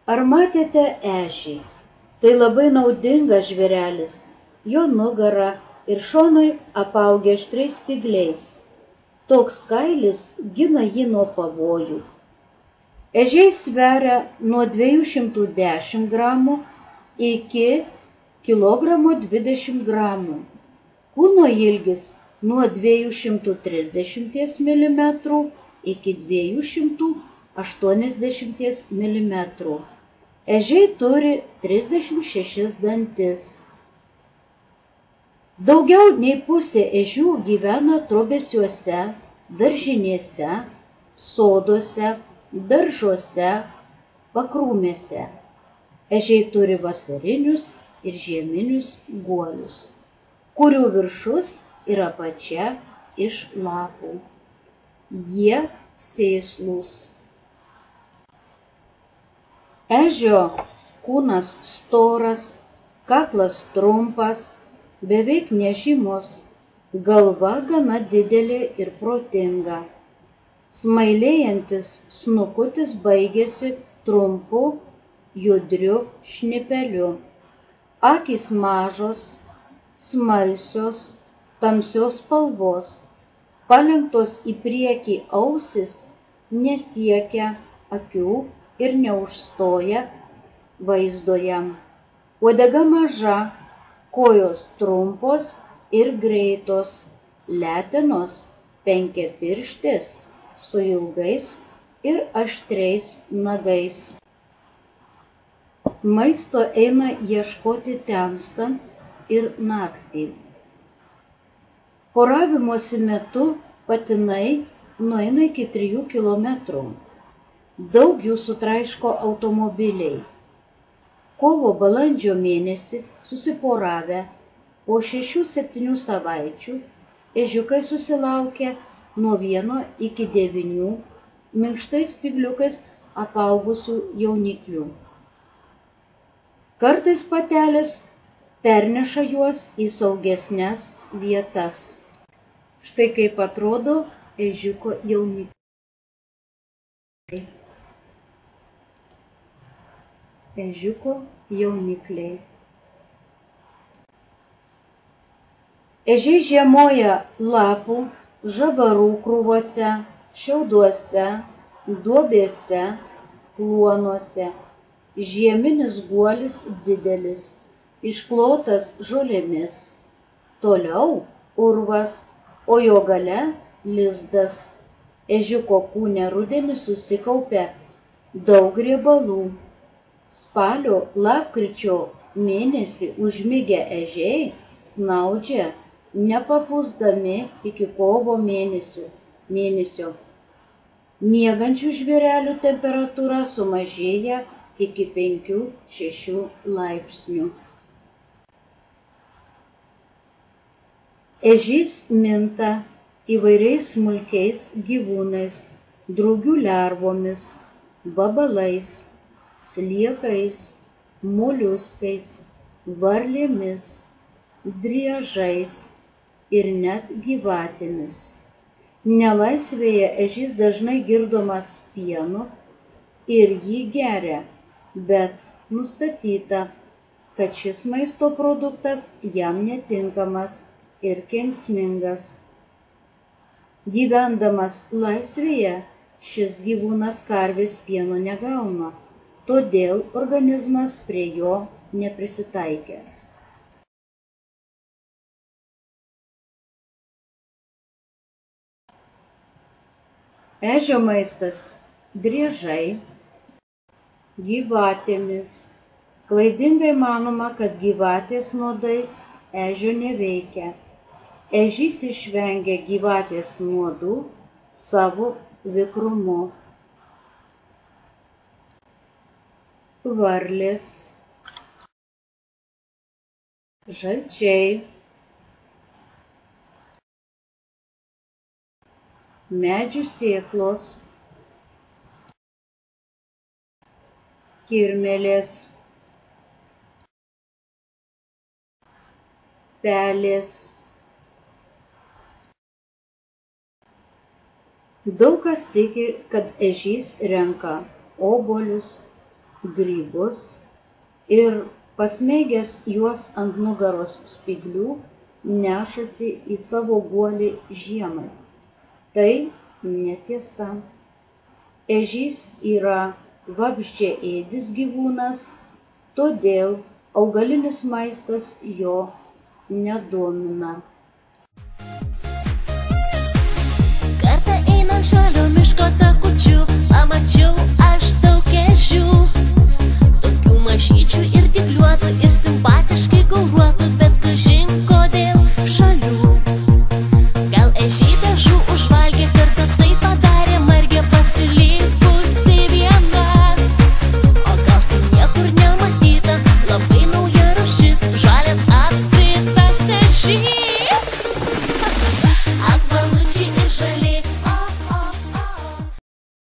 Ar matėte ežį? Tai labai naudingas žvėrelis. Jo nugara ir šonai apaugę aštriais spygliais. Toks kailis gina jį nuo pavojų. Ežiai sveria nuo 210 gramų iki 1,20 kg. Kūno ilgis nuo 230 mm iki 280 mm. Ežiai turi 36 dantis. Daugiau nei pusė ežių gyvena trobesiuose, daržinėse, soduose, daržuose, pakrūmėse. Ežiai turi vasarinius ir žieminius guolius, kurių viršus ir apačia iš lapų. Jie sėslūs. Ežio kūnas storas, kaklas trumpas, beveik nežymus, galva gana didelė ir protinga. Smailėjantis snukutis baigiasi trumpu, judriu šnipeliu. Akys mažos, smalsios, tamsios spalvos, palenktos į priekį ausis nesiekia akių ir neužstoja vaizdo jam. Uodega maža, kojos trumpos ir greitos, letenos penkiapirštės su ilgais ir aštriais nagais. Maisto eina ieškoti temstant ir naktį. Poravimosi metu patinai nueina iki 3 km. Daug jų sutraiško automobiliai. Kovo-balandžio mėnesį susiporavę po 6-7 savaičių ežiukai susilaukia nuo 1 iki 9 minkštais spygliukais apaugusių jauniklių. Kartais patelės perneša juos į saugesnes vietas. Štai kaip atrodo ežiuko jaunikliai. Ežiuko jaunikliai. Ežiai žiemoja lapų, žabarų krūvose, šiauduose, duobėse, kluonuose. Žieminis guolis didelis, išklotas žolėmis. Toliau urvas, o jo gale lizdas. Ežiuko kūne rudenį susikaupia daug riebalų. Spalio, lapkričio mėnesį užmigę ežiai snaudžia nepapūsdami iki kovo mėnesio. Miegančių žvėrelių temperatūra sumažėja iki 5-6 laipsnių. Ežys minta įvairiais smulkiais gyvūnais, drugių lervomis, vabalais, sliekais, moliuskais, varlėmis, driežais ir net gyvatėmis. Nelaisvėje ežys dažnai girdomas pienu ir jį geria, bet nustatyta, kad šis maisto produktas jam netinkamas ir kenksmingas. Gyvendamas laisvėje, šis gyvūnas karvės pieno negauna, todėl organizmas prie jo neprisitaikęs. Ežio maistas – driežai, gyvatėmis. Klaidingai manoma, kad gyvatės nuodai ežio neveikia. Ežys išvengia gyvatės nuodų savo vikrumu. Varlės, žalčiai, medžių sėklos, kirmėlės, pelės. Daug kas tiki, kad ežys renka obuolius, grybus ir pasmeigęs juos ant nugaros spyglių nešasi į savo guolį žiemai. Tai netiesa. Ežys yra vabzdžiaėdis gyvūnas, todėl augalinis maistas jo nedomina. Kartą einant žalio miško takučiu, pamačiau aš daug ežių. Tokių mažyčių ir dygliuotų, ir simpatiškai gauruotų.